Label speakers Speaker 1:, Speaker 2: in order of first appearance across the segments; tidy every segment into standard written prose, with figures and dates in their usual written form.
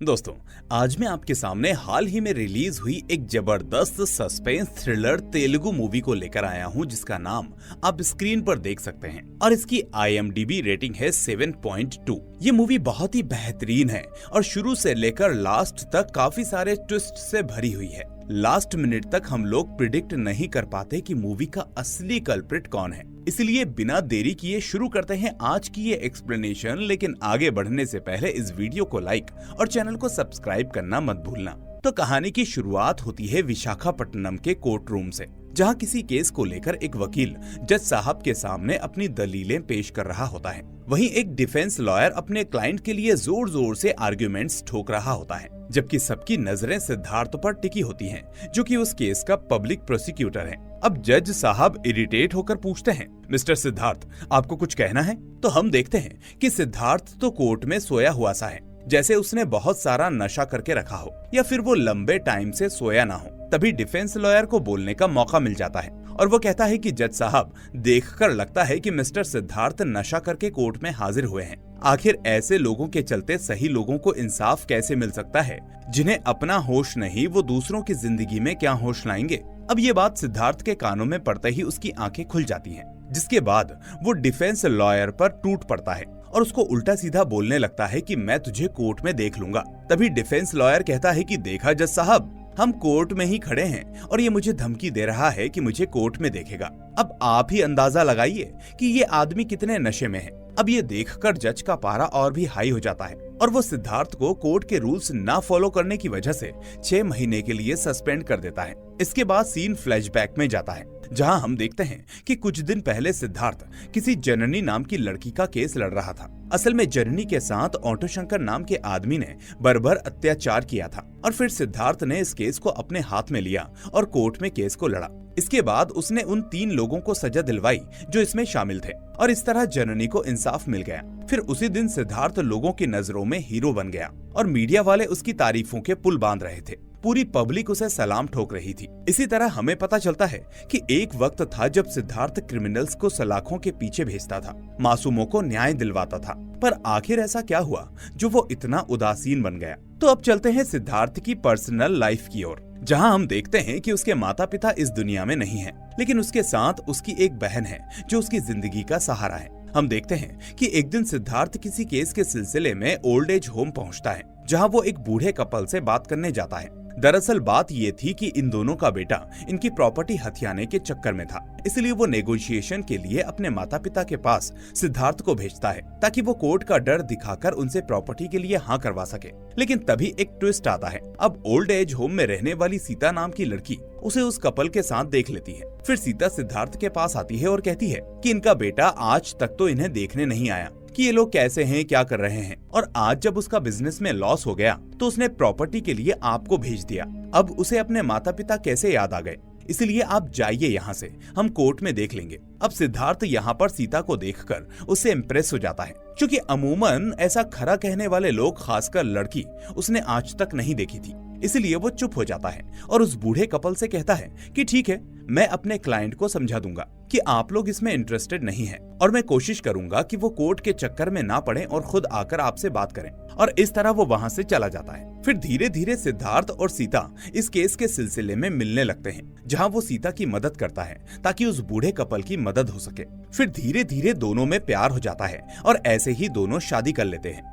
Speaker 1: दोस्तों, आज मैं आपके सामने हाल ही में रिलीज हुई एक जबरदस्त सस्पेंस थ्रिलर तेलुगु मूवी को लेकर आया हूं, जिसका नाम आप स्क्रीन पर देख सकते हैं और इसकी IMDb रेटिंग है 7.2। ये मूवी बहुत ही बेहतरीन है और शुरू से लेकर लास्ट तक काफी सारे ट्विस्ट से भरी हुई है। लास्ट मिनट तक हम लोग प्रिडिक्ट नहीं कर पाते कि मूवी का असली कल्प्रिट कौन है। इसलिए बिना देरी किए शुरू करते हैं आज की ये एक्सप्लेनेशन। लेकिन आगे बढ़ने से पहले इस वीडियो को लाइक और चैनल को सब्सक्राइब करना मत भूलना। तो कहानी की शुरुआत होती है विशाखापट्टनम के कोर्ट रूम से, जहां किसी केस को लेकर एक वकील जज साहब के सामने अपनी दलीलें पेश कर रहा होता है। वहीं एक डिफेंस लॉयर अपने क्लाइंट के लिए जोर जोर से आर्ग्यूमेंट्स ठोक रहा होता है, जबकि सबकी नजरें सिद्धार्थ पर टिकी होती हैं, जो कि उस केस का पब्लिक प्रोसिक्यूटर है। अब जज साहब इरिटेट होकर पूछते हैं, मिस्टर सिद्धार्थ, आपको कुछ कहना है? तो हम देखते हैं कि सिद्धार्थ तो कोर्ट में सोया हुआ सा है, जैसे उसने बहुत सारा नशा करके रखा हो या फिर वो लंबे टाइम से सोया ना हो। तभी डिफेंस लॉयर को बोलने का मौका मिल जाता है और वो कहता है कि जज साहब, देखकर लगता है कि मिस्टर सिद्धार्थ नशा करके कोर्ट में हाजिर हुए हैं। आखिर ऐसे लोगों के चलते सही लोगों को इंसाफ कैसे मिल सकता है? जिन्हें अपना होश नहीं, वो दूसरों की जिंदगी में क्या होश लाएंगे? अब ये बात सिद्धार्थ के कानों में पड़ते ही उसकी आंखें खुल जाती हैं, जिसके बाद वो डिफेंस लॉयर पर टूट पड़ता है और उसको उल्टा सीधा बोलने लगता है कि मैं तुझे कोर्ट में देख लूंगा। तभी डिफेंस लॉयर कहता है कि देखा जज साहब, हम कोर्ट में ही खड़े हैं और ये मुझे धमकी दे रहा है कि मुझे कोर्ट में देखेगा। अब आप ही अंदाजा लगाइए कि ये आदमी कितने नशे में है। अब ये देखकर जज का पारा और भी हाई हो जाता है और वो सिद्धार्थ को कोर्ट के रूल्स ना फॉलो करने की वजह से 6 महीने के लिए सस्पेंड कर देता है। इसके बाद सीन फ्लैशबैक में जाता है, जहां हम देखते हैं कि कुछ दिन पहले सिद्धार्थ किसी जननी नाम की लड़की का केस लड़ रहा था। असल में जननी के साथ ऑटो शंकर नाम के आदमी ने बर्बर अत्याचार किया था और फिर सिद्धार्थ ने इस केस को अपने हाथ में लिया और कोर्ट में केस को लड़ा। इसके बाद उसने उन 3 लोगों को सजा दिलवाई जो इसमें शामिल थे और इस तरह जननी को इंसाफ मिल गया। फिर उसी दिन सिद्धार्थ लोगों की नजरों में हीरो बन गया और मीडिया वाले उसकी तारीफों के पुल बांध रहे थे। पूरी पब्लिक उसे सलाम ठोक रही थी। इसी तरह हमें पता चलता है कि एक वक्त था जब सिद्धार्थ क्रिमिनल्स को सलाखों के पीछे भेजता था, मासूमों को न्याय दिलवाता था। पर आखिर ऐसा क्या हुआ जो वो इतना उदासीन बन गया? तो अब चलते हैं सिद्धार्थ की पर्सनल लाइफ की ओर, जहां हम देखते हैं कि उसके माता पिता इस दुनिया में नहीं हैं, लेकिन उसके साथ उसकी एक बहन है जो उसकी जिंदगी का सहारा है। हम देखते हैं कि एक दिन सिद्धार्थ किसी केस के सिलसिले में ओल्ड एज होम पहुंचता है, जहां वो एक बूढ़े कपल से बात करने जाता है। दरअसल बात ये थी कि इन दोनों का बेटा इनकी प्रॉपर्टी हथियाने के चक्कर में था, इसलिए वो नेगोशिएशन के लिए अपने माता पिता के पास सिद्धार्थ को भेजता है ताकि वो कोर्ट का डर दिखाकर उनसे प्रॉपर्टी के लिए हाँ करवा सके। लेकिन तभी एक ट्विस्ट आता है। अब ओल्ड एज होम में रहने वाली सीता नाम की लड़की उसे उस कपल के साथ देख लेती है। फिर सीता सिद्धार्थ के पास आती है और कहती है कि इनका बेटा आज तक तो इन्हें देखने नहीं आया कि ये लोग कैसे हैं, क्या कर रहे हैं, और आज जब उसका बिजनेस में लॉस हो गया तो उसने प्रॉपर्टी के लिए आपको भेज दिया। अब उसे अपने माता पिता कैसे याद आ गए, इसलिए आप जाइए यहाँ से, हम कोर्ट में देख लेंगे। अब सिद्धार्थ यहाँ पर सीता को देखकर उससे इम्प्रेस हो जाता है, क्योंकि अमूमन ऐसा खरा कहने वाले लोग, खासकर लड़की, उसने आज तक नहीं देखी थी। इसलिए वो चुप हो जाता है और उस बूढ़े कपल से कहता है कि ठीक है, मैं अपने क्लाइंट को समझा दूंगा कि आप लोग इसमें इंटरेस्टेड नहीं हैं और मैं कोशिश करूंगा कि वो कोर्ट के चक्कर में ना पड़े और खुद आकर आपसे बात करें। और इस तरह वो वहां से चला जाता है। फिर धीरे धीरे सिद्धार्थ और सीता इस केस के सिलसिले में मिलने लगते हैं, जहां वो सीता की मदद करता है ताकि उस बूढ़े कपल की मदद हो सके। फिर धीरे धीरे दोनों में प्यार हो जाता है और ऐसे ही दोनों शादी कर लेते हैं।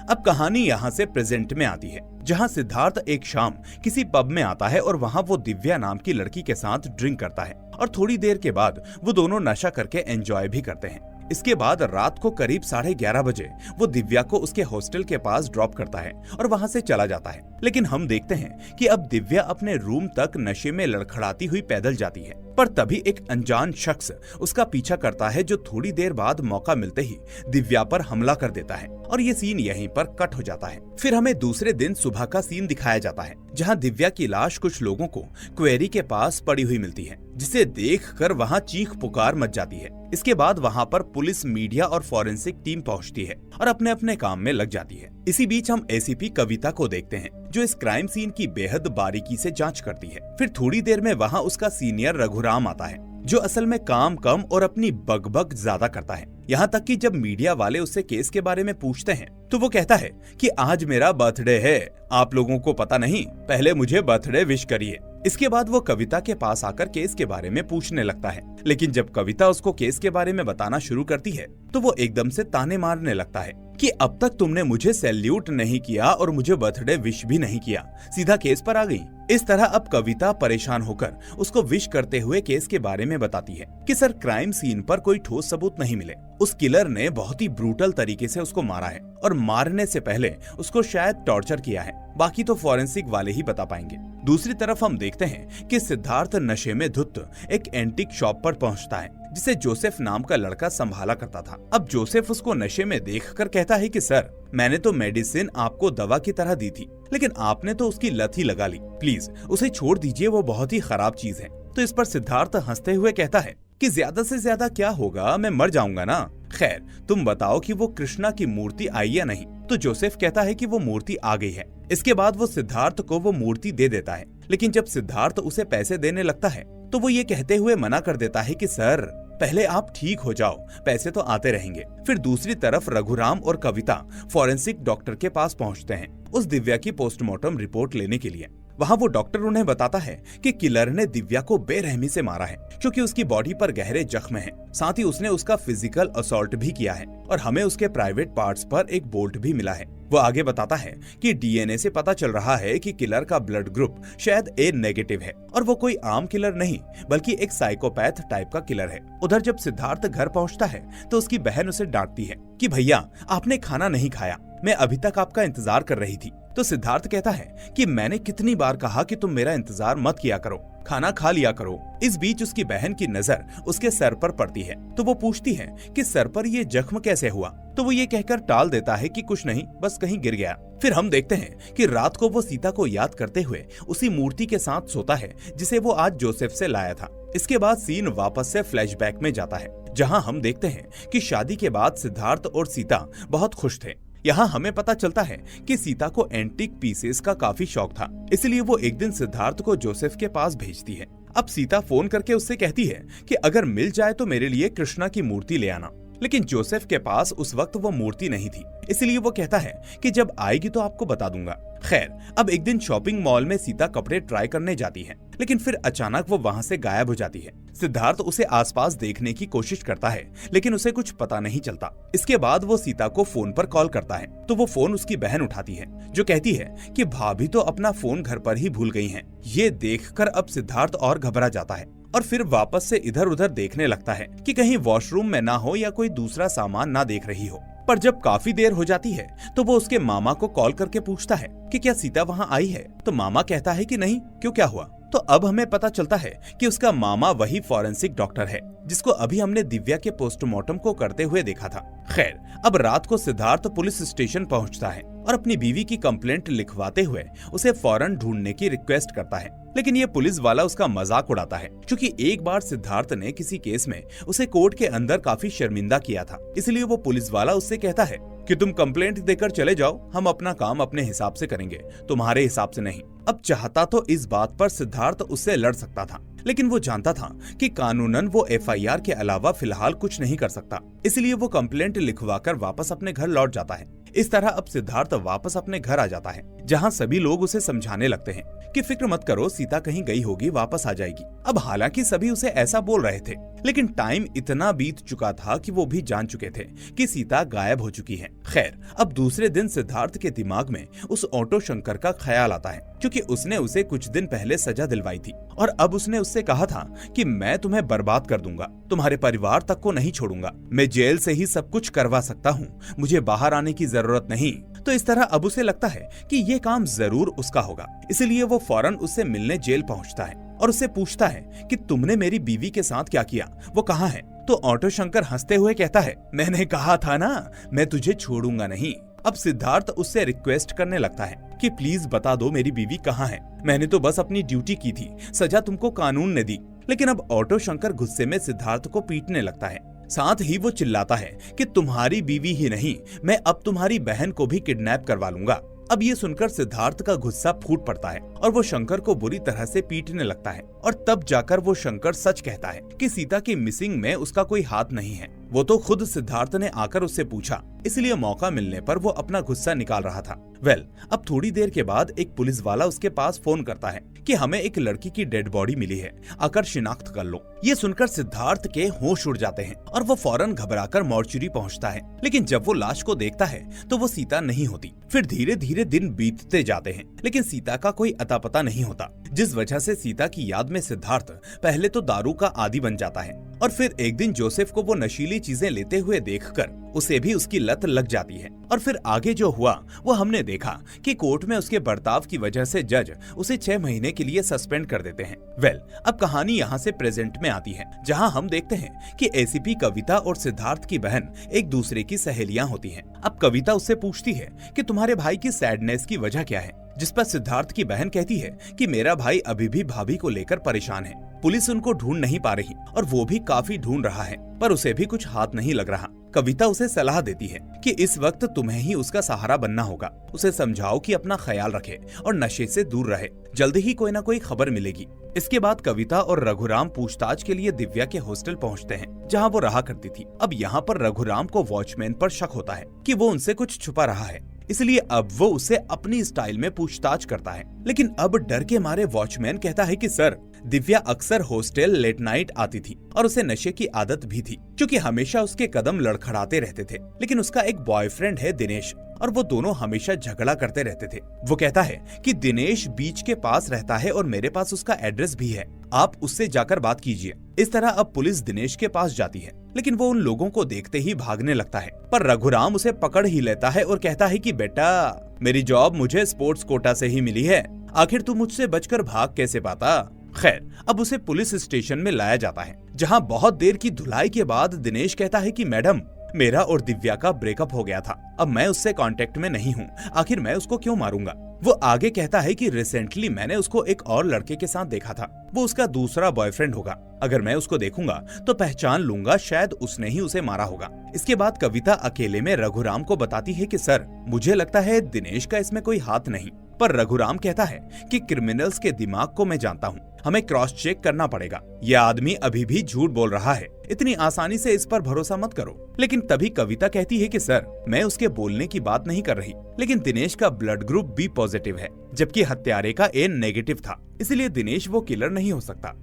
Speaker 1: अब कहानी यहाँ से प्रेजेंट में आती है, जहाँ सिद्धार्थ एक शाम किसी पब में आता है और वहाँ वो दिव्या नाम की लड़की के साथ ड्रिंक करता है और थोड़ी देर के बाद वो दोनों नशा करके एंजॉय भी करते हैं। इसके बाद रात को करीब 11:30 बजे वो दिव्या को उसके हॉस्टल के पास ड्रॉप करता है और वहाँ से चला जाता है। लेकिन हम देखते हैं कि अब दिव्या अपने रूम तक नशे में लड़खड़ाती हुई पैदल जाती है, पर तभी एक अनजान शख्स उसका पीछा करता है, जो थोड़ी देर बाद मौका मिलते ही दिव्या पर हमला कर देता है और ये सीन यहीं पर कट हो जाता है। फिर हमें दूसरे दिन सुबह का सीन दिखाया जाता है, जहां दिव्या की लाश कुछ लोगों को क्वेरी के पास पड़ी हुई मिलती है, जिसे देखकर वहां चीख पुकार मच जाती है। इसके बाद वहां पर पुलिस, मीडिया और फॉरेंसिक टीम पहुंचती है और अपने अपने काम में लग जाती है। इसी बीच हम ACP कविता को देखते हैं, जो इस क्राइम सीन की बेहद बारीकी से जांच करती है। फिर थोड़ी देर में वहां उसका सीनियर रघुराम आता है जो असल में काम कम और अपनी बकबक ज्यादा करता है। यहाँ तक कि जब मीडिया वाले उससे केस के बारे में पूछते हैं तो वो कहता है कि आज मेरा बर्थडे है, आप लोगों को पता नहीं, पहले मुझे बर्थडे विश करिए। इसके बाद वो कविता के पास आकर केस के बारे में पूछने लगता है, लेकिन जब कविता उसको केस के बारे में बताना शुरू करती है तो वो एकदम से ताने मारने लगता है कि अब तक तुमने मुझे सैल्यूट नहीं किया और मुझे बर्थडे विश भी नहीं किया, सीधा केस पर आ गई। इस तरह अब कविता परेशान होकर उसको विश करते हुए केस के बारे में बताती है कि सर, क्राइम सीन पर कोई ठोस सबूत नहीं मिले, उस किलर ने बहुत ही ब्रूटल तरीके से उसको मारा है और मारने से पहले उसको शायद टॉर्चर किया है, बाकी तो फॉरेंसिक वाले ही बता पाएंगे। दूसरी तरफ हम देखते हैं कि सिद्धार्थ नशे में धुत एक एंटीक शॉप पर पहुंचता है जिसे जोसेफ नाम का लड़का संभाला करता था। अब जोसेफ उसको नशे में देखकर कहता है कि सर, मैंने तो मेडिसिन आपको दवा की तरह दी थी, लेकिन आपने तो उसकी लत ही लगा ली, प्लीज उसे छोड़ दीजिए, वो बहुत ही खराब चीज है। तो इस पर सिद्धार्थ हंसते हुए कहता है कि ज्यादा से ज्यादा क्या होगा, मैं मर जाऊंगा ना। खैर, तुम बताओ कि वो कृष्णा की मूर्ति आई या नहीं। तो जोसेफ कहता है कि वो मूर्ति आ गई है। इसके बाद वो सिद्धार्थ को वो मूर्ति दे देता है, लेकिन जब सिद्धार्थ उसे पैसे देने लगता है तो वो ये कहते हुए मना कर देता है कि सर, पहले आप ठीक हो जाओ, पैसे तो आते रहेंगे। फिर दूसरी तरफ रघुराम और कविता फॉरेंसिक डॉक्टर के पास पहुंचते हैं उस दिव्या की पोस्टमार्टम रिपोर्ट लेने के लिए। वहाँ वो डॉक्टर उन्हें बताता है कि किलर ने दिव्या को बेरहमी से मारा है क्योंकि उसकी बॉडी पर गहरे जख्म हैं। साथ ही उसने उसका फिजिकल असॉल्ट भी किया है और हमें उसके प्राइवेट पार्ट्स पर एक बोल्ट भी मिला है। वो आगे बताता है कि डीएनए से पता चल रहा है कि किलर का ब्लड ग्रुप शायद ए नेगेटिव है और वो कोई आम किलर नहीं बल्कि एक साइकोपैथ टाइप का किलर है। उधर जब सिद्धार्थ घर पहुंचता है तो उसकी बहन उसे डांटती है कि भैया, आपने खाना नहीं खाया, मैं अभी तक आपका इंतजार कर रही थी। तो सिद्धार्थ कहता है कि मैंने कितनी बार कहा कि तुम मेरा इंतजार मत किया करो, खाना खा लिया करो। इस बीच उसकी बहन की नजर उसके सर पर पड़ती है तो वो पूछती है कि सर पर ये जख्म कैसे हुआ। तो वो ये कहकर टाल देता है कि कुछ नहीं, बस कहीं गिर गया। फिर हम देखते हैं कि रात को वो सीता को याद करते हुए उसी मूर्ति के साथ सोता है जिसे वो आज जोसेफ से लाया था। इसके बाद सीन वापस से फ्लैशबैक में जाता है जहां हम देखते हैं कि शादी के बाद सिद्धार्थ और सीता बहुत खुश थे। यहाँ हमें पता चलता है कि सीता को एंटीक पीसेस का काफी शौक था, इसलिए वो एक दिन सिद्धार्थ को जोसेफ के पास भेजती है। अब सीता फोन करके उससे कहती है कि अगर मिल जाए तो मेरे लिए कृष्णा की मूर्ति ले आना, लेकिन जोसेफ के पास उस वक्त वो मूर्ति नहीं थी, इसलिए वो कहता है कि जब आएगी तो आपको बता दूंगा। खैर, अब एक दिन शॉपिंग मॉल में सीता कपड़े ट्राई करने जाती है, लेकिन फिर अचानक वो वहाँ से गायब हो जाती है। सिद्धार्थ उसे आसपास देखने की कोशिश करता है, लेकिन उसे कुछ पता नहीं चलता। इसके बाद वो सीता को फोन पर कॉल करता है तो वो फोन उसकी बहन उठाती है, जो कहती है कि भाभी तो अपना फोन घर पर ही भूल गई हैं। ये देखकर अब सिद्धार्थ और घबरा जाता है और फिर वापस से इधर उधर देखने लगता है कि कहीं वॉशरूम में ना हो या कोई दूसरा सामान ना देख रही हो। पर जब काफी देर हो जाती है तो वो उसके मामा को कॉल करके पूछता है कि क्या सीता वहाँ आई है। तो मामा कहता है कि नहीं, क्यों, क्या हुआ। तो अब हमें पता चलता है कि उसका मामा वही फॉरेंसिक डॉक्टर है जिसको अभी हमने दिव्या के पोस्टमार्टम को करते हुए देखा था। खैर, अब रात को सिद्धार्थ पुलिस स्टेशन पहुंचता है और अपनी बीवी की कंप्लेंट लिखवाते हुए उसे फौरन ढूंढने की रिक्वेस्ट करता है, लेकिन ये पुलिस वाला उसका मजाक उड़ाता है क्योंकि एक बार सिद्धार्थ ने किसी केस में उसे कोर्ट के अंदर काफी शर्मिंदा किया था। इसलिए वो पुलिस वाला उससे कहता है कि तुम कंप्लेंट देकर चले जाओ, हम अपना काम अपने हिसाब से करेंगे, तुम्हारे हिसाब से नहीं। अब चाहता तो इस बात पर सिद्धार्थ उससे लड़ सकता था, लेकिन वो जानता था कि कानूनन वो एफआईआर के अलावा फिलहाल कुछ नहीं कर सकता, इसलिए वो कंप्लेंट लिखवाकर वापस अपने घर लौट जाता है। इस तरह अब सिद्धार्थ वापस अपने घर आ जाता है, जहां सभी लोग उसे समझाने लगते हैं कि फिक्र मत करो, सीता कहीं गई होगी, वापस आ जाएगी। अब हालांकि सभी उसे ऐसा बोल रहे थे, लेकिन टाइम इतना बीत चुका था कि वो भी जान चुके थे कि सीता गायब हो चुकी है। खैर, अब दूसरे दिन सिद्धार्थ के दिमाग में उस ऑटो शंकर का ख्याल आता है क्योंकि उसने उसे कुछ दिन पहले सजा दिलवाई थी और अब उसने उससे कहा था कि मैं तुम्हें बर्बाद कर दूंगा, तुम्हारे परिवार तक को नहीं छोड़ूंगा, मैं जेल से ही सब कुछ करवा सकता हूँ, मुझे बाहर आने की जरूरत नहीं। तो इस तरह अब उसे लगता है कि ये काम जरूर उसका होगा, इसलिए वो फौरन उससे मिलने जेल पहुंचता है और उससे पूछता है कि तुमने मेरी बीवी के साथ क्या किया, वो कहाँ है। तो ऑटो शंकर हंसते हुए कहता है, मैंने कहा था ना, मैं तुझे छोड़ूंगा नहीं। अब सिद्धार्थ उससे रिक्वेस्ट करने लगता है कि प्लीज बता दो मेरी बीवी कहाँ है, मैंने तो बस अपनी ड्यूटी की थी, सजा तुमको कानून ने दी। लेकिन अब ऑटो शंकर गुस्से में सिद्धार्थ को पीटने लगता है, साथ ही वो चिल्लाता है कि तुम्हारी बीवी ही नहीं, मैं अब तुम्हारी बहन को भी किडनैप करवा लूंगा। अब ये सुनकर सिद्धार्थ का गुस्सा फूट पड़ता है और वो शंकर को बुरी तरह से पीटने लगता है। और तब जाकर वो शंकर सच कहता है कि सीता की मिसिंग में उसका कोई हाथ नहीं है। वो तो खुद सिद्धार्थ ने आकर उससे पूछा, इसलिए मौका मिलने पर वो अपना गुस्सा निकाल रहा था। अब थोड़ी देर के बाद एक पुलिस वाला उसके पास फोन करता है कि हमें एक लड़की की डेड बॉडी मिली है, आकर शिनाख्त कर लो। ये सुनकर सिद्धार्थ के होश उड़ जाते हैं और वो फौरन घबराकर मॉर्चुरी पहुंचता है। लेकिन जब वो लाश को देखता है तो वो सीता नहीं होती। फिर धीरे धीरे दिन बीतते जाते हैं, लेकिन सीता का कोई अता पता नहीं होता, जिस वजह से सीता की याद में सिद्धार्थ पहले तो दारू का आदी बन जाता है और फिर एक दिन जोसेफ को वो नशीली चीजें लेते हुए देखकर उसे भी उसकी लत लग जाती है। और फिर आगे जो हुआ वो हमने देखा कि कोर्ट में उसके बर्ताव की वजह से जज उसे 6 महीने के लिए सस्पेंड कर देते हैं। अब कहानी यहाँ से प्रेजेंट में आती है, जहाँ हम देखते हैं कि एसीपी कविता और सिद्धार्थ की बहन एक दूसरे की सहेलियां होती हैं। अब कविता उससे पूछती है कि तुम्हारे भाई की सैडनेस की वजह क्या है, जिस पर सिद्धार्थ की बहन कहती है कि मेरा भाई अभी भी भाभी को लेकर परेशान है। पुलिस उनको ढूंढ नहीं पा रही और वो भी काफी ढूंढ रहा है, पर उसे भी कुछ हाथ नहीं लग रहा। कविता उसे सलाह देती है कि इस वक्त तुम्हें ही उसका सहारा बनना होगा। उसे समझाओ कि अपना ख्याल रखे और नशे से दूर रहे, जल्दी ही कोई ना कोई खबर मिलेगी। इसके बाद कविता और रघुराम पूछताछ के लिए दिव्या के हॉस्टल पहुंचते हैं, जहां वो रहा करती थी। अब यहाँ पर रघुराम को वॉचमैन पर शक होता है कि वो उनसे कुछ छुपा रहा है, इसलिए अब वो उसे अपनी स्टाइल में पूछताछ करता है। लेकिन अब डर के मारे वॉचमैन कहता है कि सर, दिव्या अक्सर हॉस्टल लेट नाइट आती थी और उसे नशे की आदत भी थी, क्योंकि हमेशा उसके कदम लड़खड़ाते रहते थे। लेकिन उसका एक बॉयफ्रेंड है दिनेश, और वो दोनों हमेशा झगड़ा करते रहते थे। वो कहता है कि दिनेश बीच के पास रहता है और मेरे पास उसका एड्रेस भी है, आप उससे जाकर बात कीजिए। इस तरह अब पुलिस दिनेश के पास जाती है, लेकिन वो उन लोगों को देखते ही भागने लगता है। पर रघुराम उसे पकड़ ही लेता है और कहता है कि बेटा, मेरी जॉब मुझे स्पोर्ट्स कोटा से ही मिली है, आखिर तू मुझसे बचकर भाग कैसे पाता। खैर, अब उसे पुलिस स्टेशन में लाया जाता है, जहां बहुत देर की धुलाई के बाद दिनेश कहता है कि मैडम, मेरा और दिव्या का ब्रेकअप हो गया था, अब मैं उससे कांटेक्ट में नहीं हूँ, आखिर मैं उसको क्यों मारूंगा। वो आगे कहता है कि रिसेंटली मैंने उसको एक और लड़के के साथ देखा था, वो उसका दूसरा बॉयफ्रेंड होगा। अगर मैं उसको देखूंगा तो पहचान लूंगा, शायद उसने ही उसे मारा होगा। इसके बाद कविता अकेले में रघुराम को बताती है कि सर, मुझे लगता है दिनेश का इसमें कोई हाथ नहीं। पर रघुराम कहता है कि क्रिमिनल्स के दिमाग को मैं जानता हूँ, हमें क्रॉस चेक करना पड़ेगा। यह आदमी अभी भी झूठ बोल रहा है, इतनी आसानी से इस पर भरोसा मत करो। लेकिन तभी कविता कहती है कि सर, मैं उसके बोलने की बात नहीं कर रही, लेकिन दिनेश का ब्लड ग्रुप बी पॉजिटिव है, जबकि हत्यारे का ए नेगेटिव था, इसलिए दिनेश वो किलर नहीं हो सकता।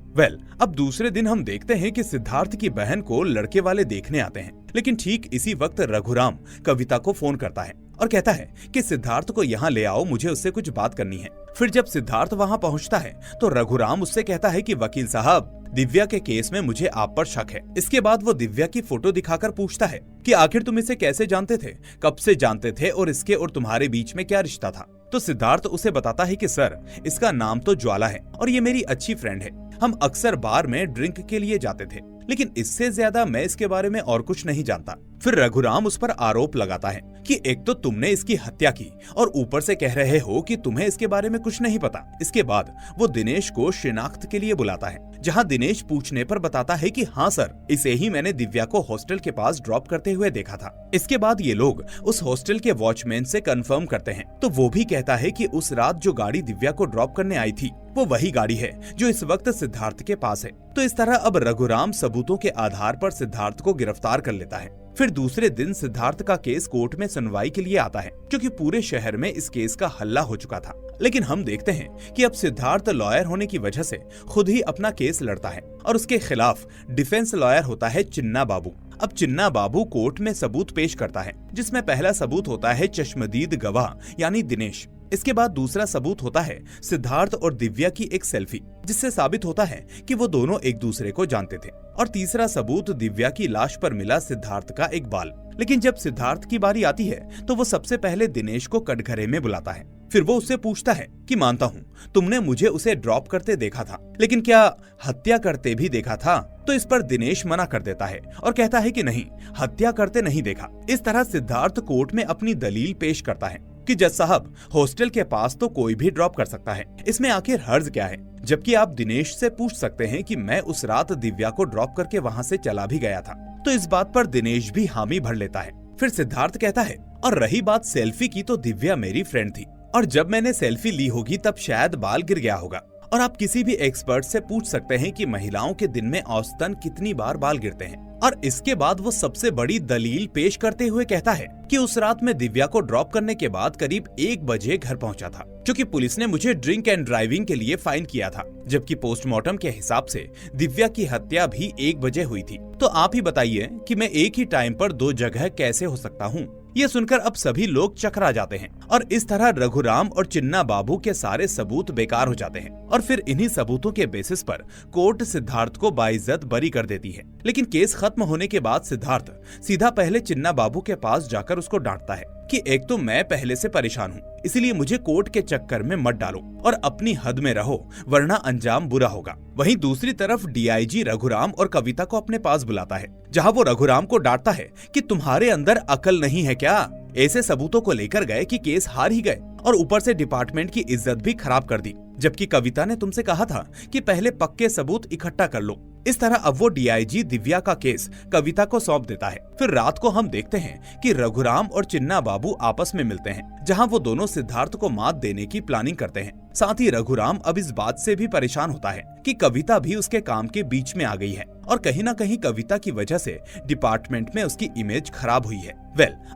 Speaker 1: अब दूसरे दिन हम देखते हैं कि सिद्धार्थ की बहन को लड़के वाले देखने आते हैं, लेकिन ठीक इसी वक्त रघुराम कविता को फोन करता है और कहता है कि सिद्धार्थ को यहाँ ले आओ, मुझे उससे कुछ बात करनी है। फिर जब सिद्धार्थ वहाँ पहुँचता है तो रघुराम उससे कहता है कि वकील साहब, दिव्या के केस में मुझे आप पर शक है। इसके बाद वो दिव्या की फोटो दिखाकर पूछता है कि आखिर तुम इसे कैसे जानते थे, कब से जानते थे और इसके और तुम्हारे बीच में क्या रिश्ता था। तो सिद्धार्थ उसे बताता है कि सर, इसका नाम तो ज्वाला है और ये मेरी अच्छी फ्रेंड है, हम अक्सर बार में ड्रिंक के लिए जाते थे, लेकिन इससे ज्यादा मैं इसके बारे में और कुछ नहीं जानता। फिर रघुराम उस पर आरोप लगाता है कि एक तो तुमने इसकी हत्या की और ऊपर से कह रहे हो कि तुम्हें इसके बारे में कुछ नहीं पता। इसके बाद वो दिनेश को शिनाख्त के लिए बुलाता है, जहां दिनेश पूछने पर बताता है कि हाँ सर, इसे ही मैंने दिव्या को हॉस्टल के पास ड्रॉप करते हुए देखा था। इसके बाद ये लोग उस हॉस्टल के वॉचमैन से कंफर्म करते हैं, तो वो भी कहता है कि उस रात जो गाड़ी दिव्या को ड्रॉप करने आई थी वो वही गाड़ी है जो इस वक्त सिद्धार्थ के पास है। तो इस तरह अब रघुराम सबूतों के आधार पर सिद्धार्थ को गिरफ्तार कर लेता है। फिर दूसरे दिन सिद्धार्थ का केस कोर्ट में सुनवाई के लिए आता है, क्योंकि पूरे शहर में इस केस का हल्ला हो चुका था। लेकिन हम देखते हैं कि अब सिद्धार्थ लॉयर होने की वजह से खुद ही अपना केस लड़ता है और उसके खिलाफ डिफेंस लॉयर होता है चिन्ना बाबू। अब चिन्ना बाबू कोर्ट में सबूत पेश करता है, जिसमें पहला सबूत होता है चश्मदीद गवाह यानी दिनेश। इसके बाद दूसरा सबूत होता है सिद्धार्थ और दिव्या की एक सेल्फी, जिससे साबित होता है कि वो दोनों एक दूसरे को जानते थे। और तीसरा सबूत दिव्या की लाश पर मिला सिद्धार्थ का एक बाल। लेकिन जब सिद्धार्थ की बारी आती है तो वो सबसे पहले दिनेश को कटघरे में बुलाता है। फिर वो उससे पूछता है कि मानता हूँ तुमने मुझे उसे ड्रॉप करते देखा था, लेकिन क्या हत्या करते भी देखा था? तो इस पर दिनेश मना कर देता है और कहता है कि नहीं, हत्या करते नहीं देखा। इस तरह सिद्धार्थ कोर्ट में अपनी दलील पेश करता है कि जज साहब, हॉस्टल के पास तो कोई भी ड्रॉप कर सकता है, इसमें आखिर हर्ज क्या है? जबकि आप दिनेश से पूछ सकते हैं कि मैं उस रात दिव्या को ड्रॉप करके वहाँ से चला भी गया था। तो इस बात पर दिनेश भी हामी भर लेता है। फिर सिद्धार्थ कहता है, और रही बात सेल्फी की, तो दिव्या मेरी फ्रेंड थी और जब मैंने सेल्फी ली होगी तब शायद बाल गिर गया होगा। और आप किसी भी एक्सपर्ट से पूछ सकते हैं कि महिलाओं के दिन में औसतन कितनी बार बाल गिरते हैं। और इसके बाद वो सबसे बड़ी दलील पेश करते हुए कहता है कि उस रात में दिव्या को ड्रॉप करने के बाद करीब 1 बजे घर पहुंचा था, क्योंकि पुलिस ने मुझे ड्रिंक एंड ड्राइविंग के लिए फाइन किया था, जबकि पोस्टमार्टम के हिसाब से दिव्या की हत्या भी 1 बजे हुई थी। तो आप ही बताइए कि मैं एक ही टाइम पर 2 जगह कैसे हो सकता हूँ। ये सुनकर अब सभी लोग चकरा जाते हैं और इस तरह रघुराम और चिन्ना बाबू के सारे सबूत बेकार हो जाते हैं। और फिर इन्हीं सबूतों के बेसिस पर कोर्ट सिद्धार्थ को बाइज्जत बरी कर देती है। लेकिन केस खत्म होने के बाद सिद्धार्थ सीधा पहले चिन्ना बाबू के पास जाकर उसको डांटता है कि एक तो मैं पहले से परेशान हूँ, इसलिए मुझे कोर्ट के चक्कर में मत डालो और अपनी हद में रहो, वरना अंजाम बुरा होगा। वहीं दूसरी तरफ डीआईजी रघुराम और कविता को अपने पास बुलाता है, जहां वो रघुराम को डांटता है कि तुम्हारे अंदर अकल नहीं है क्या? ऐसे सबूतों को लेकर गए कि केस हार ही गए और ऊपर से डिपार्टमेंट की इज्जत भी खराब कर दी, जबकि कविता ने तुमसे कहा था कि पहले पक्के सबूत इकट्ठा कर लो। इस तरह अब वो डीआईजी दिव्या का केस कविता को सौंप देता है। फिर रात को हम देखते हैं कि रघुराम और चिन्ना बाबू आपस में मिलते हैं, जहां वो दोनों सिद्धार्थ को मात देने की प्लानिंग करते हैं। साथ ही रघुराम अब इस बात से भी परेशान होता है कि कविता भी उसके काम के बीच में आ गई है और कहीं ना कहीं कविता की वजह से डिपार्टमेंट में उसकी इमेज खराब हुई है।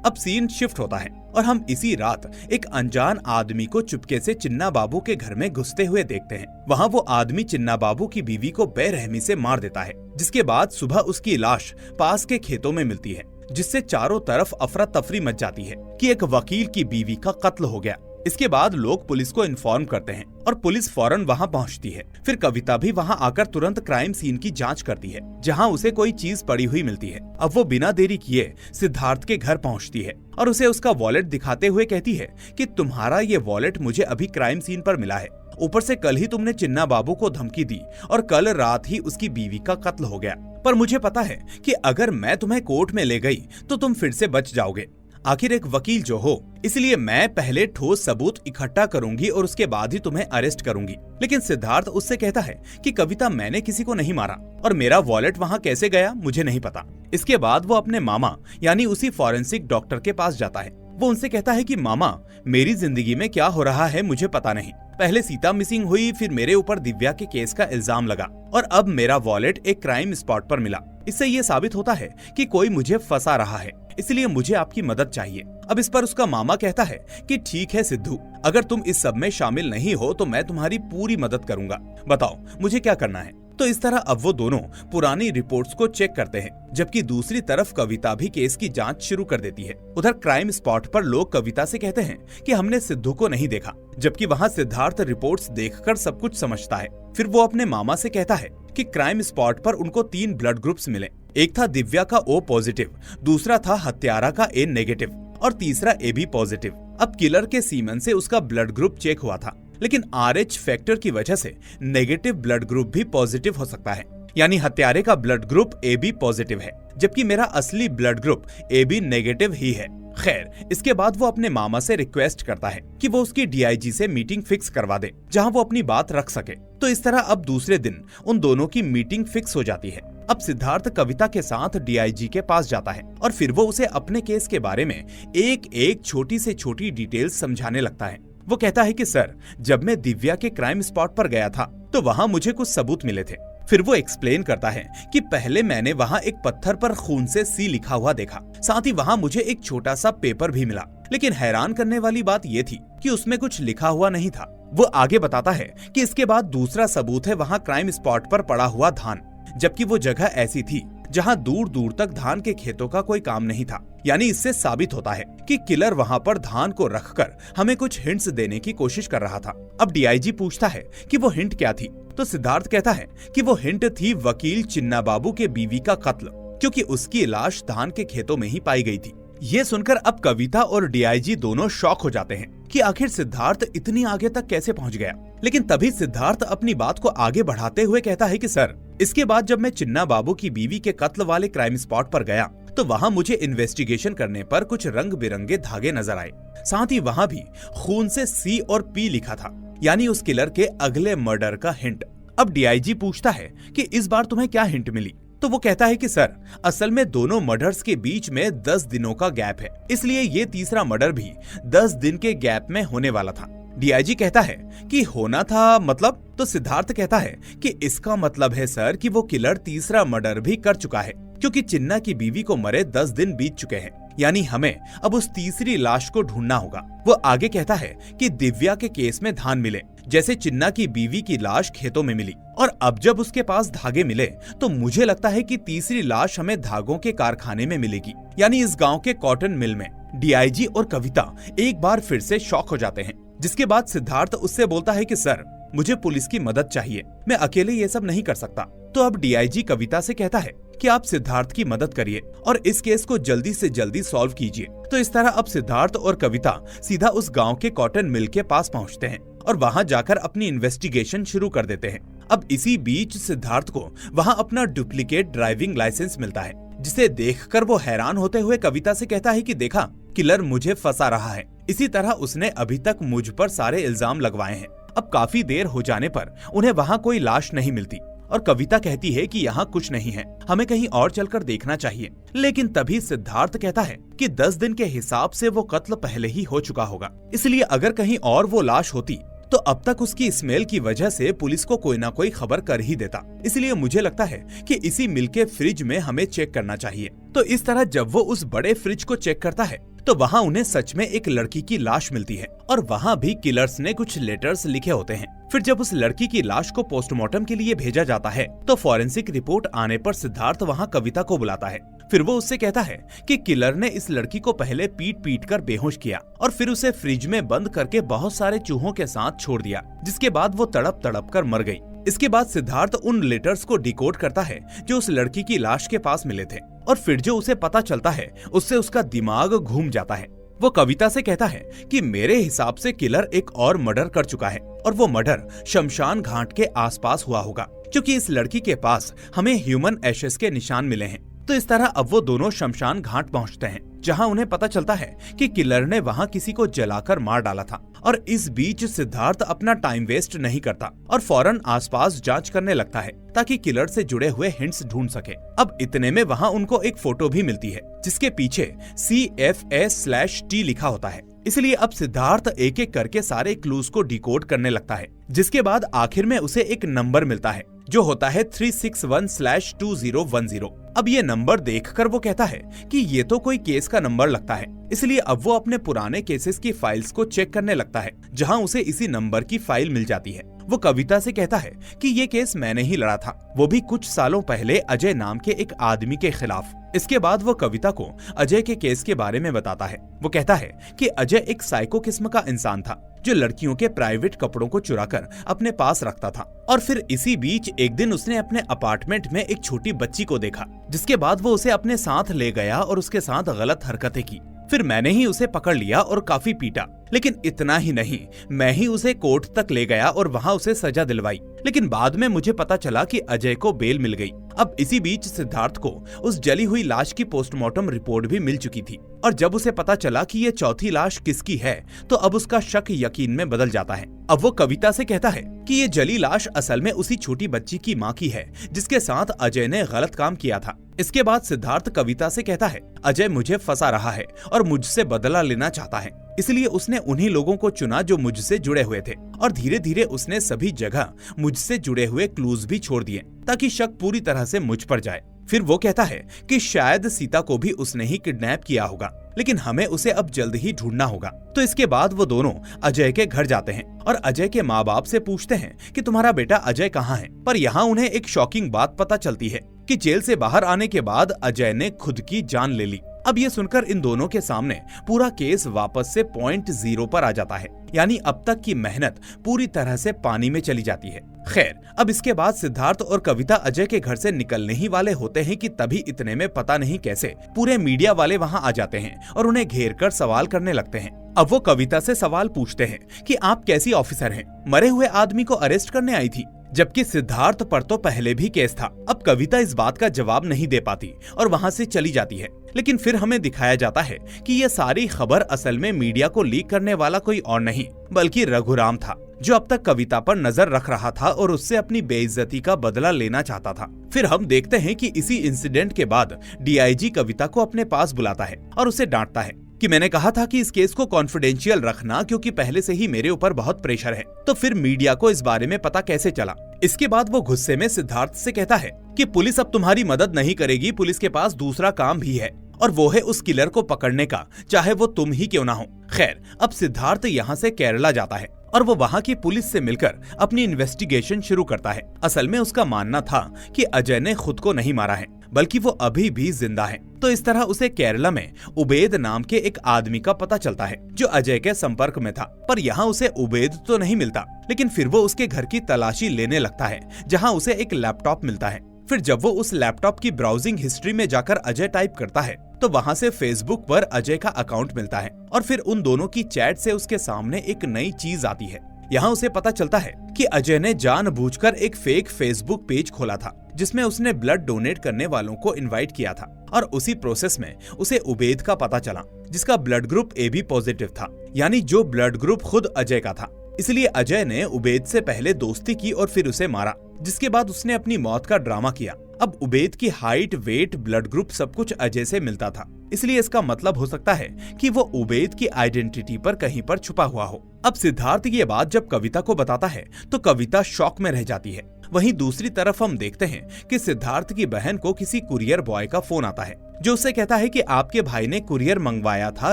Speaker 1: अब सीन शिफ्ट होता है और हम इसी रात एक अनजान आदमी को चुपके से चिन्ना बाबू के घर में घुसते हुए देखते हैं। वहाँ वो आदमी चिन्ना बाबू की बीवी को बेरहमी से मार देता है, जिसके बाद सुबह उसकी लाश पास के खेतों में मिलती है, जिससे चारों तरफ अफरा तफरी मच जाती है कि एक वकील की बीवी का कत्ल हो गया। इसके बाद लोग पुलिस को इन्फॉर्म करते हैं और पुलिस फौरन वहां पहुंचती है। फिर कविता भी वहां आकर तुरंत क्राइम सीन की जांच करती है, जहां उसे कोई चीज पड़ी हुई मिलती है। अब वो बिना देरी किए सिद्धार्थ के घर पहुंचती है और उसे उसका वॉलेट दिखाते हुए कहती है कि तुम्हारा ये वॉलेट मुझे अभी क्राइम सीन पर मिला है। ऊपर से कल ही तुमने चिन्ना बाबू को धमकी दी और कल रात ही उसकी बीवी का कत्ल हो गया। पर मुझे पता है कि अगर मैं तुम्हें कोर्ट में ले गई तो तुम फिर से बच जाओगे। आखिर एक वकील जो हो, इसलिए मैं पहले ठोस सबूत इकट्ठा करूंगी और उसके बाद ही तुम्हें अरेस्ट करूंगी। लेकिन सिद्धार्थ उससे कहता है कि कविता, मैंने किसी को नहीं मारा और मेरा वॉलेट वहां कैसे गया मुझे नहीं पता। इसके बाद वो अपने मामा यानी उसी फॉरेंसिक डॉक्टर के पास जाता है। वो उनसे कहता है कि मामा, मेरी जिंदगी में क्या हो रहा है मुझे पता नहीं। पहले सीता मिसिंग हुई, फिर मेरे ऊपर दिव्या के केस का इल्जाम लगा और अब मेरा वॉलेट एक क्राइम स्पॉट पर मिला। इससे ये साबित होता है कि कोई मुझे फंसा रहा है, इसलिए मुझे आपकी मदद चाहिए। अब इस पर उसका मामा कहता है कि ठीक है सिद्धू, अगर तुम इस सब में शामिल नहीं हो तो मैं तुम्हारी पूरी मदद करूंगा, बताओ मुझे क्या करना है। तो इस तरह अब वो दोनों पुरानी रिपोर्ट्स को चेक करते हैं, जबकि दूसरी तरफ कविता भी केस की जांच शुरू कर देती है। उधर क्राइम स्पॉट पर लोग कविता से कहते हैं कि हमने सिद्धू को नहीं देखा, जबकि वहाँ सिद्धार्थ रिपोर्ट्स देखकर सब कुछ समझता है। फिर वो अपने मामा से कहता है कि क्राइम स्पॉट पर उनको 3 ब्लड ग्रुप्स मिले। एक था दिव्या का O पॉजिटिव, दूसरा था हत्यारा का A नेगेटिव और तीसरा AB पॉजिटिव। अब किलर के सीमन से उसका ब्लड ग्रुप चेक हुआ था, लेकिन RH फैक्टर की वजह से नेगेटिव ब्लड ग्रुप भी पॉजिटिव हो सकता है, यानी हत्यारे का ब्लड ग्रुप AB पॉजिटिव है, जबकि मेरा असली ब्लड ग्रुप AB नेगेटिव ही है। खैर, इसके बाद वो अपने मामा से रिक्वेस्ट करता है कि वो उसकी डीआईजी से मीटिंग फिक्स करवा दे, जहां वो अपनी बात रख सके। तो इस तरह अब दूसरे दिन उन दोनों की मीटिंग फिक्स हो जाती है। अब सिद्धार्थ कविता के साथ डीआईजी के पास जाता है और फिर वो उसे अपने केस के बारे में एक एक छोटी से छोटी डिटेल्स समझाने लगता है। वो कहता है कि सर, जब मैं दिव्या के क्राइम स्पॉट पर गया था तो वहाँ मुझे कुछ सबूत मिले थे। फिर वो एक्सप्लेन करता है कि पहले मैंने वहाँ एक पत्थर पर खून से सी लिखा हुआ देखा, साथ ही वहाँ मुझे एक छोटा सा पेपर भी मिला, लेकिन हैरान करने वाली बात ये थी कि उसमें कुछ लिखा हुआ नहीं था। वो आगे बताता है कि इसके बाद दूसरा सबूत है वहाँ क्राइम स्पॉट पर पड़ा हुआ धान, जबकि वो जगह ऐसी थी जहां दूर दूर तक धान के खेतों का कोई काम नहीं था। यानी इससे साबित होता है कि किलर वहां पर धान को रखकर हमें कुछ हिंट्स देने की कोशिश कर रहा था। अब डीआईजी पूछता है कि वो हिंट क्या थी, तो सिद्धार्थ कहता है कि वो हिंट थी वकील चिन्ना बाबू के बीवी का कत्ल, क्योंकि उसकी लाश धान के खेतों में ही पाई गई थी। ये सुनकर अब कविता और डीआईजी दोनों शॉक हो जाते हैं कि आखिर सिद्धार्थ इतनी आगे तक कैसे पहुंच गया। लेकिन तभी सिद्धार्थ अपनी बात को आगे बढ़ाते हुए कहता है कि सर, इसके बाद जब मैं चिन्ना बाबू की बीवी के कत्ल वाले क्राइम स्पॉट पर गया तो वहाँ मुझे इन्वेस्टिगेशन करने पर कुछ रंग बिरंगे धागे नजर आए, साथ ही वहाँ भी खून से C और P लिखा था, यानी उस किलर के अगले मर्डर का हिंट। अब डीआईजी पूछता है कि इस बार तुम्हें क्या हिंट मिली, तो वो कहता है कि सर, असल में दोनों मर्डर्स के बीच में 10 दिनों का गैप है, इसलिए ये तीसरा मर्डर भी 10 दिन के गैप में होने वाला था। डीआईजी कहता है कि होना था मतलब? तो सिद्धार्थ कहता है कि इसका मतलब है सर कि वो किलर तीसरा मर्डर भी कर चुका है, क्योंकि चिन्ना की बीवी को मरे 10 दिन बीत चुके हैं, यानी हमें अब उस तीसरी लाश को ढूंढना होगा। वो आगे कहता है कि दिव्या के केस में धान मिले, जैसे चिन्ना की बीवी की लाश खेतों में मिली, और अब जब उसके पास धागे मिले तो मुझे लगता है कि तीसरी लाश हमें धागों के कारखाने में मिलेगी, यानी इस गांव के कॉटन मिल में। डीआईजी और कविता एक बार फिर से शॉक हो जाते हैं, जिसके बाद सिद्धार्थ उससे बोलता है कि सर, मुझे पुलिस की मदद चाहिए, मैं अकेले ये सब नहीं कर सकता। तो अब डीआईजी कविता से कहता है कि आप सिद्धार्थ की मदद करिए और इस केस को जल्दी से जल्दी सॉल्व कीजिए। तो इस तरह अब सिद्धार्थ और कविता सीधा उस गांव के कॉटन मिल के पास पहुंचते हैं और वहां जाकर अपनी इन्वेस्टिगेशन शुरू कर देते हैं। अब इसी बीच सिद्धार्थ को वहां अपना डुप्लीकेट ड्राइविंग लाइसेंस मिलता है, जिसे देखकर वो हैरान होते हुए कविता से कहता है कि देखा, किलर मुझे फंसा रहा है। इसी तरह उसने अभी तक मुझ पर सारे इल्जाम लगवाए हैं। अब काफी देर हो जाने पर उन्हें वहाँ कोई लाश नहीं मिलती और कविता कहती है कि यहाँ कुछ नहीं है, हमें कहीं और चलकर देखना चाहिए। लेकिन तभी सिद्धार्थ कहता है कि 10 दिन के हिसाब से वो कत्ल पहले ही हो चुका होगा, इसलिए अगर कहीं और वो लाश होती तो अब तक उसकी स्मेल की वजह से पुलिस को कोई ना कोई खबर कर ही देता। इसलिए मुझे लगता है कि इसी मिल के फ्रिज में हमें चेक करना चाहिए। तो इस तरह जब वो उस बड़े फ्रिज को चेक करता है तो वहाँ उन्हें सच में एक लड़की की लाश मिलती है और वहाँ भी किलर्स ने कुछ लेटर्स लिखे होते हैं। फिर जब उस लड़की की लाश को पोस्टमार्टम के लिए भेजा जाता है तो फॉरेंसिक रिपोर्ट आने पर सिद्धार्थ वहाँ कविता को बुलाता है। फिर वो उससे कहता है कि किलर ने इस लड़की को पहले पीट पीट कर बेहोश किया और फिर उसे फ्रिज में बंद करके बहुत सारे चूहों के साथ छोड़ दिया, जिसके बाद वो तड़प तड़प कर मर गई। इसके बाद सिद्धार्थ उन लेटर्स को डिकोड करता है जो उस लड़की की लाश के पास मिले थे और फिर जो उसे पता चलता है उससे उसका दिमाग घूम जाता है। वो कविता से कहता है कि मेरे हिसाब से किलर एक और मर्डर कर चुका है और वो मर्डर शमशान घाट के आसपास हुआ होगा, क्योंकि इस लड़की के पास हमें ह्यूमन एशेस के निशान मिले हैं। तो इस तरह अब वो दोनों शमशान घाट पहुंचते हैं, जहां उन्हें पता चलता है कि किलर ने वहां किसी को जलाकर मार डाला था। और इस बीच सिद्धार्थ अपना टाइम वेस्ट नहीं करता और फौरन आसपास जांच करने लगता है ताकि किलर से जुड़े हुए हिंट्स ढूंढ सके। अब इतने में वहां उनको एक फोटो भी मिलती है जिसके पीछे CFS/T लिखा होता है। इसलिए अब सिद्धार्थ एक एक करके सारे क्लूज को डिकोड करने लगता है, जिसके बाद आखिर में उसे एक नंबर मिलता है जो होता है 361/2010। अब ये नंबर देखकर वो कहता है कि ये तो कोई केस का नंबर लगता है। इसलिए अब वो अपने पुराने केसेस की फाइल्स को चेक करने लगता है, जहां उसे इसी नंबर की फाइल मिल जाती है। वो कविता से कहता है कि ये केस मैंने ही लड़ा था, वो भी कुछ सालों पहले अजय नाम के एक आदमी के खिलाफ। इसके बाद वो कविता को अजय के केस के बारे में बताता है। वो कहता है कि अजय एक साइको किस्म का इंसान था जो लड़कियों के प्राइवेट कपड़ों को चुराकर अपने पास रखता था। और फिर इसी बीच एक दिन उसने अपने अपार्टमेंट में एक छोटी बच्ची को देखा, जिसके बाद वो उसे अपने साथ ले गया और उसके साथ गलत हरकतें की। फिर मैंने ही उसे पकड़ लिया और काफी पीटा, लेकिन इतना ही नहीं, मैं ही उसे कोर्ट तक ले गया और वहाँ उसे सजा दिलवाई। लेकिन बाद में मुझे पता चला कि अजय को बेल मिल गई। अब इसी बीच सिद्धार्थ को उस जली हुई लाश की पोस्टमार्टम रिपोर्ट भी मिल चुकी थी और जब उसे पता चला कि ये चौथी लाश किसकी है तो अब उसका शक यकीन में बदल जाता है। अब वो कविता से कहता है कि ये जली लाश असल में उसी छोटी बच्ची की माँ की है जिसके साथ अजय ने गलत काम किया था। इसके बाद सिद्धार्थ कविता से कहता है, अजय मुझे फंसा रहा है और मुझसे बदला लेना चाहता है, इसलिए उसने उन्हीं लोगों को चुना जो मुझसे जुड़े हुए थे और धीरे धीरे उसने सभी जगह मुझसे जुड़े हुए क्लूज भी छोड़ दिए ताकि शक पूरी तरह से मुझ पर जाए। फिर वो कहता है कि शायद सीता को भी उसने ही किडनैप किया होगा, लेकिन हमें उसे अब जल्द ही ढूंढना होगा। तो इसके बाद वो दोनों अजय के घर जाते हैं और अजय के माँ बाप से पूछते हैं कि तुम्हारा बेटा अजय कहाँ है। पर यहाँ उन्हें एक शॉकिंग बात पता चलती है कि जेल से बाहर आने के बाद अजय ने खुद की जान ले ली। अब ये सुनकर इन दोनों के सामने पूरा केस वापस से पॉइंट 0 पर आ जाता है, यानी अब तक की मेहनत पूरी तरह से पानी में चली जाती है। खैर, अब इसके बाद सिद्धार्थ और कविता अजय के घर से निकलने ही वाले होते हैं कि तभी इतने में पता नहीं कैसे पूरे मीडिया वाले वहां आ जाते हैं और उन्हें घेर कर सवाल करने लगते हैं। अब वो कविता से सवाल पूछते हैं कि आप कैसी ऑफिसर हैं, मरे हुए आदमी को अरेस्ट करने आई थी, जबकि सिद्धार्थ पर तो पहले भी केस था। अब कविता इस बात का जवाब नहीं दे पाती और वहां से चली जाती है। लेकिन फिर हमें दिखाया जाता है कि ये सारी खबर असल में मीडिया को लीक करने वाला कोई और नहीं बल्कि रघुराम था, जो अब तक कविता पर नजर रख रहा था और उससे अपनी बेइज्जती का बदला लेना चाहता था। फिर हम देखते हैं कि इसी इंसिडेंट के बाद डीआईजी कविता को अपने पास बुलाता है और उसे डांटता है कि मैंने कहा था कि इस केस को कॉन्फिडेंशियल रखना, क्योंकि पहले से ही मेरे ऊपर बहुत प्रेशर है, तो फिर मीडिया को इस बारे में पता कैसे चला। इसके बाद वो गुस्से में सिद्धार्थ से कहता है कि पुलिस अब तुम्हारी मदद नहीं करेगी, पुलिस के पास दूसरा काम भी है और वो है उस किलर को पकड़ने का, चाहे वो तुम ही क्यों ना हो। खैर, अब सिद्धार्थ यहाँ से केरला जाता है और वो वहाँ की पुलिस से मिलकर अपनी इन्वेस्टिगेशन शुरू करता है। असल में उसका मानना था कि अजय ने खुद को नहीं मारा है, बल्कि वो अभी भी जिंदा है। तो इस तरह उसे केरला में उबेद नाम के एक आदमी का पता चलता है जो अजय के संपर्क में था। पर यहाँ उसे उबेद तो नहीं मिलता, लेकिन फिर वो उसके घर की तलाशी लेने लगता है, जहाँ उसे एक लैपटॉप मिलता है। फिर जब वो उस लैपटॉप की ब्राउजिंग हिस्ट्री में जाकर अजय टाइप करता है तो वहाँ से फेसबुक पर अजय का अकाउंट मिलता है और फिर उन दोनों की चैट से उसके सामने एक नई चीज आती है। यहाँ उसे पता चलता है कि अजय ने जानबूझकर एक फेक फेसबुक पेज खोला था जिसमें उसने ब्लड डोनेट करने वालों को इनवाइट किया था और उसी प्रोसेस में उसे उबेद का पता चला जिसका ब्लड ग्रुप AB पॉजिटिव था, यानी जो ब्लड ग्रुप खुद अजय का था। इसलिए अजय ने उबेद से पहले दोस्ती की और फिर उसे मारा, जिसके बाद उसने अपनी मौत का ड्रामा किया। अब उबेद की हाइट, वेट, ब्लड ग्रुप सब कुछ अजय से मिलता था, इसलिए इसका मतलब हो सकता है कि वो उबेद की आइडेंटिटी पर कहीं पर छुपा हुआ हो। अब सिद्धार्थ ये बात जब कविता को बताता है तो कविता शॉक में रह जाती है। वहीं दूसरी तरफ हम देखते हैं कि सिद्धार्थ की बहन को किसी कुरियर बॉय का फोन आता है जो उससे कहता है कि आपके भाई ने कुरियर मंगवाया था,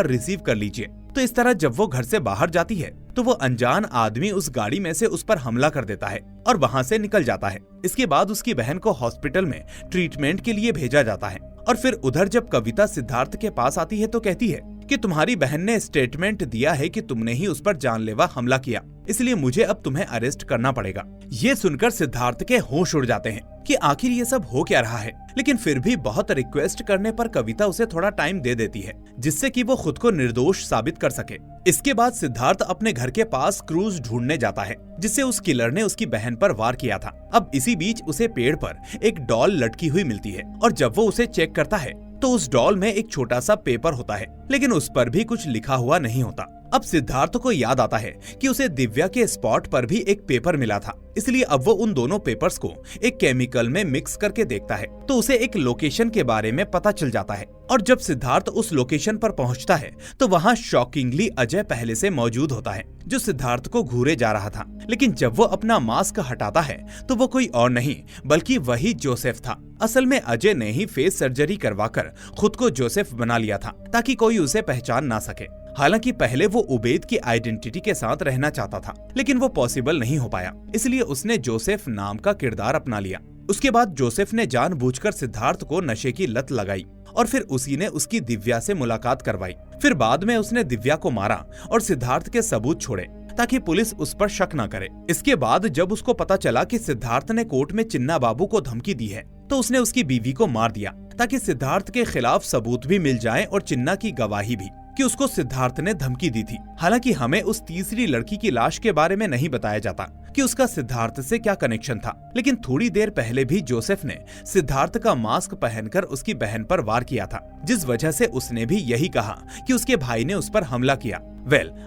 Speaker 1: रिसीव कर लीजिए। तो इस तरह जब वो घर से बाहर जाती है तो वो अनजान आदमी उस गाड़ी में से उस पर हमला कर देता है और वहाँ से निकल जाता है। इसके बाद उसकी बहन को हॉस्पिटल में ट्रीटमेंट के लिए भेजा जाता है और फिर उधर जब कविता सिद्धार्थ के पास आती है तो कहती है कि तुम्हारी बहन ने स्टेटमेंट दिया है कि तुमने ही उस पर जानलेवा हमला किया, इसलिए मुझे अब तुम्हें अरेस्ट करना पड़ेगा। ये सुनकर सिद्धार्थ के होश उड़ जाते हैं कि आखिर ये सब हो क्या रहा है, लेकिन फिर भी बहुत रिक्वेस्ट करने पर कविता उसे थोड़ा टाइम दे देती है जिससे कि वो खुद को निर्दोष साबित कर सके। इसके बाद सिद्धार्थ अपने घर के पास क्रूज ढूंढने जाता है जिससे उस किलर ने उसकी बहन पर वार किया था। अब इसी बीच उसे पेड़ पर एक डॉल लटकी हुई मिलती है और जब वो उसे चेक करता है तो उस डॉल में एक छोटा सा पेपर होता है, लेकिन उस पर भी कुछ लिखा हुआ नहीं होता। अब सिद्धार्थ को याद आता है कि उसे दिव्या के स्पॉट पर भी एक पेपर मिला था, इसलिए अब वो उन दोनों पेपर्स को एक केमिकल में मिक्स करके देखता है तो उसे एक लोकेशन के बारे में पता चल जाता है। और जब सिद्धार्थ उस लोकेशन पर पहुंचता है तो वहां शॉकिंगली अजय पहले से मौजूद होता है जो सिद्धार्थ को घूरे जा रहा था। लेकिन जब वो अपना मास्क हटाता है तो वो कोई और नहीं बल्कि वही जोसेफ था। असल में अजय ने ही फेस सर्जरी करवाकर खुद को जोसेफ बना लिया था ताकि कोई उसे पहचान ना सके। हालांकि पहले वो उबेद की आइडेंटिटी के साथ रहना चाहता था, लेकिन वो पॉसिबल नहीं हो पाया, इसलिए उसने जोसेफ नाम का किरदार अपना लिया। उसके बाद जोसेफ ने जानबूझकर सिद्धार्थ को नशे की लत लगाई और फिर उसी ने उसकी दिव्या से मुलाकात करवाई। फिर बाद में उसने दिव्या को मारा और सिद्धार्थ के सबूत छोड़े ताकि पुलिस उस पर शक न करे। इसके बाद जब उसको पता चला कि सिद्धार्थ ने कोर्ट में चिन्ना बाबू को धमकी दी है तो उसने उसकी बीवी को मार दिया ताकि सिद्धार्थ के खिलाफ सबूत भी मिल जाए और चिन्ना की गवाही भी कि उसको सिद्धार्थ ने धमकी दी थी। हालांकि हमें उस तीसरी लड़की की लाश के बारे में नहीं बताया जाता कि उसका सिद्धार्थ से क्या कनेक्शन था, लेकिन थोड़ी देर पहले भी जोसेफ ने सिद्धार्थ का मास्क पहनकर उसकी बहन पर वार किया था, जिस वजह से उसने भी यही कहा कि उसके भाई ने उस पर हमला किया।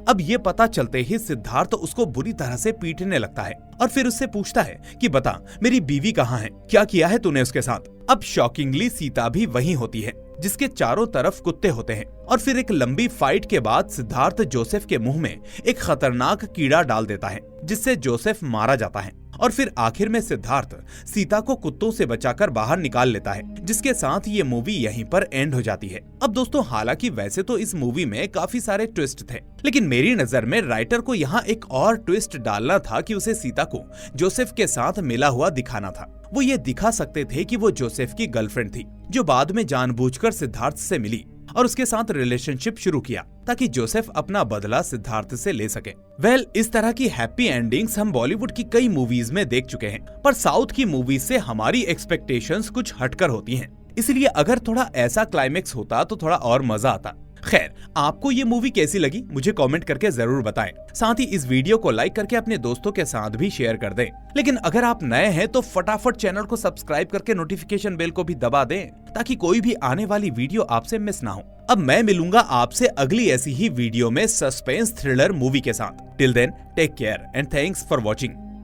Speaker 1: अब ये पता चलते ही सिद्धार्थ उसको बुरी तरह से पीटने लगता है और फिर उससे पूछता है कि बता मेरी बीवी कहाँ है, क्या किया है तूने उसके साथ। अब शॉकिंगली सीता भी वहीं होती है जिसके चारों तरफ कुत्ते होते हैं और फिर एक लंबी फाइट के बाद सिद्धार्थ जोसेफ के मुंह में एक खतरनाक कीड़ा डाल देता है जिससे जोसेफ मारा जाता है और फिर आखिर में सिद्धार्थ सीता को कुत्तों से बचाकर बाहर निकाल लेता है, जिसके साथ ये मूवी यहीं पर एंड हो जाती है। अब दोस्तों, हालांकि वैसे तो इस मूवी में काफी सारे ट्विस्ट थे, लेकिन मेरी नजर में राइटर को यहाँ एक और ट्विस्ट डालना था कि उसे सीता को जोसेफ के साथ मिला हुआ दिखाना था। वो ये दिखा सकते थे कि वो जोसेफ की गर्लफ्रेंड थी जो बाद में जानबूझकर सिद्धार्थ से मिली और उसके साथ रिलेशनशिप शुरू किया ताकि जोसेफ अपना बदला सिद्धार्थ से ले सके। इस तरह की हैप्पी एंडिंग्स हम बॉलीवुड की कई मूवीज में देख चुके हैं, पर साउथ की मूवीज से हमारी एक्सपेक्टेशंस कुछ हटकर होती हैं। इसलिए अगर थोड़ा ऐसा क्लाइमेक्स होता तो थोड़ा और मजा आता। खैर, आपको ये मूवी कैसी लगी मुझे कमेंट करके जरूर बताएं। साथ ही इस वीडियो को लाइक करके अपने दोस्तों के साथ भी शेयर कर दें। लेकिन अगर आप नए हैं तो फटाफट चैनल को सब्सक्राइब करके नोटिफिकेशन बेल को भी दबा दें ताकि कोई भी आने वाली वीडियो आपसे मिस ना हो। अब मैं मिलूंगा आपसे अगली ऐसी ही वीडियो में सस्पेंस थ्रिलर मूवी के साथ। Till then take care and thanks for watching.